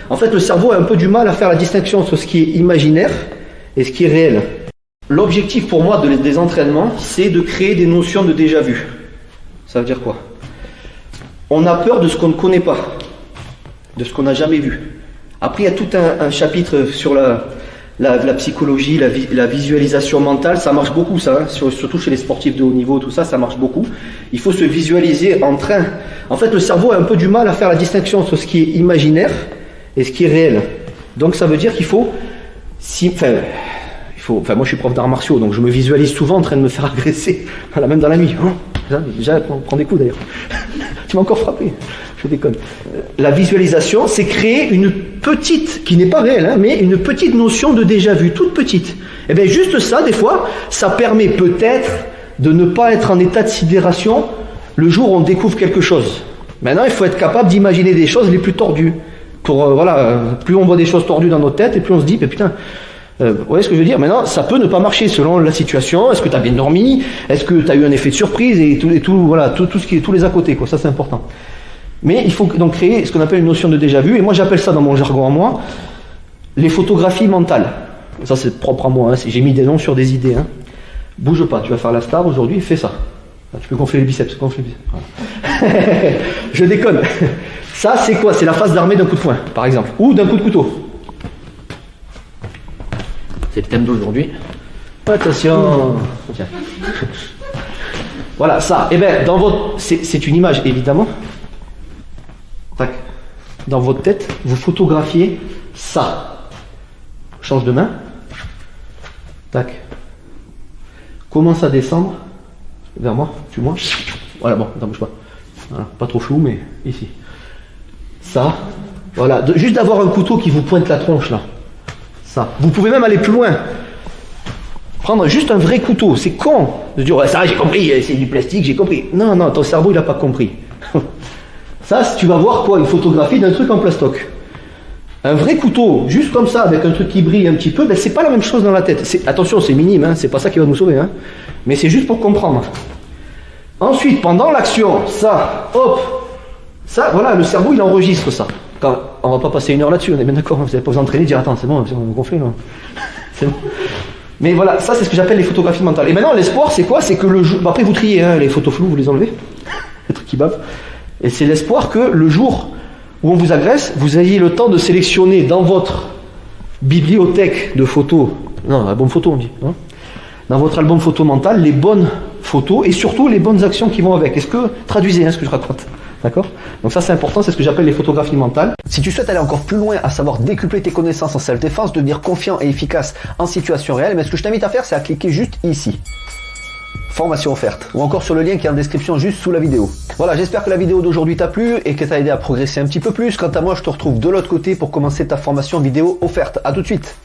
En fait, le cerveau a un peu du mal à faire la distinction entre ce qui est imaginaire et ce qui est réel. L'objectif pour moi des entraînements, c'est de créer des notions de déjà-vu. Ça veut dire quoi? On a peur de ce qu'on ne connaît pas, de ce qu'on n'a jamais vu. Après, il y a tout un chapitre sur la psychologie, la visualisation mentale. Ça marche beaucoup, ça, hein, surtout chez les sportifs de haut niveau, tout ça, ça marche beaucoup. Il faut se visualiser en train. En fait, le cerveau a un peu du mal à faire la distinction entre ce qui est imaginaire et ce qui est réel. Donc, ça veut dire qu'il faut... moi, je suis prof d'arts martiaux, donc je me visualise souvent en train de me faire agresser, même dans la nuit. Déjà, on prend des coups d'ailleurs. Tu m'as encore frappé. Je déconne. La visualisation, c'est créer une petite, qui n'est pas réelle, hein, mais une petite notion de déjà-vu, toute petite. Et bien juste ça, des fois, ça permet peut-être de ne pas être en état de sidération le jour où on découvre quelque chose. Maintenant, il faut être capable d'imaginer des choses les plus tordues. Plus on voit des choses tordues dans notre tête, et plus on se dit, putain, vous voyez ce que je veux dire? Maintenant, ça peut ne pas marcher selon la situation. Est-ce que tu as bien dormi? Est-ce que tu as eu un effet de surprise? Et tout ce qui est tous les à côté, quoi. Ça, c'est important. Mais il faut donc créer ce qu'on appelle une notion de déjà-vu. Et moi, j'appelle ça dans mon jargon à moi, les photographies mentales. Ça, c'est propre à moi. Hein. J'ai mis des noms sur des idées. Hein. Bouge pas. Tu vas faire la star aujourd'hui. Fais ça. Tu peux gonfler les biceps. Voilà. Je déconne. Ça, c'est quoi? C'est la face d'armée d'un coup de poing, par exemple. Ou d'un coup de couteau. C'est le thème d'aujourd'hui. Attention. Tiens. Voilà, ça. Eh bien, dans votre... C'est une image, évidemment. Tac. Dans votre tête, vous photographiez ça. Change de main. Tac. Commence à descendre vers moi. Suis-moi. Voilà, bon, attends, bouge pas. Voilà, pas trop flou, mais ici. Ça. Voilà. Juste d'avoir un couteau qui vous pointe la tronche, là. Ça. Vous pouvez même aller plus loin. Prendre juste un vrai couteau. C'est con de dire, ouais, ça, j'ai compris, c'est du plastique, j'ai compris. Non, ton cerveau, il n'a pas compris. Ça, tu vas voir quoi? Une photographie d'un truc en plastoc. Un vrai couteau, juste comme ça, avec un truc qui brille un petit peu, ben, c'est pas la même chose dans la tête. Attention, c'est minime, hein, c'est pas ça qui va nous sauver. Hein, mais c'est juste pour comprendre. Ensuite, pendant l'action, ça, hop, ça, voilà, le cerveau, il enregistre ça. Quand, on va pas passer une heure là-dessus, on est bien d'accord, vous n'allez pas vous entraîner, dire, attends, c'est bon, on va gonfler, là. C'est bon. Mais voilà, ça, c'est ce que j'appelle les photographies mentales. Et maintenant, l'espoir, c'est quoi? C'est que le jour... Après, vous triez, hein, les photos floues, vous les enlevez. Les trucs qui bavent. Et c'est l'espoir que le jour où on vous agresse, vous ayez le temps de sélectionner dans votre bibliothèque de photos, non, album photo on dit, hein, dans votre album photo mental, les bonnes photos et surtout les bonnes actions qui vont avec. Est-ce que, traduisez hein, ce que je raconte, d'accord? Donc ça c'est important, c'est ce que j'appelle les photographies mentales. Si tu souhaites aller encore plus loin, à savoir décupler tes connaissances en self-défense, devenir confiant et efficace en situation réelle, mais ce que je t'invite à faire, c'est à cliquer juste ici. Formation offerte, ou encore sur le lien qui est en description juste sous la vidéo. Voilà, j'espère que la vidéo d'aujourd'hui t'a plu et que t'a aidé à progresser un petit peu plus. Quant à moi, je te retrouve de l'autre côté pour commencer ta formation vidéo offerte. À tout de suite.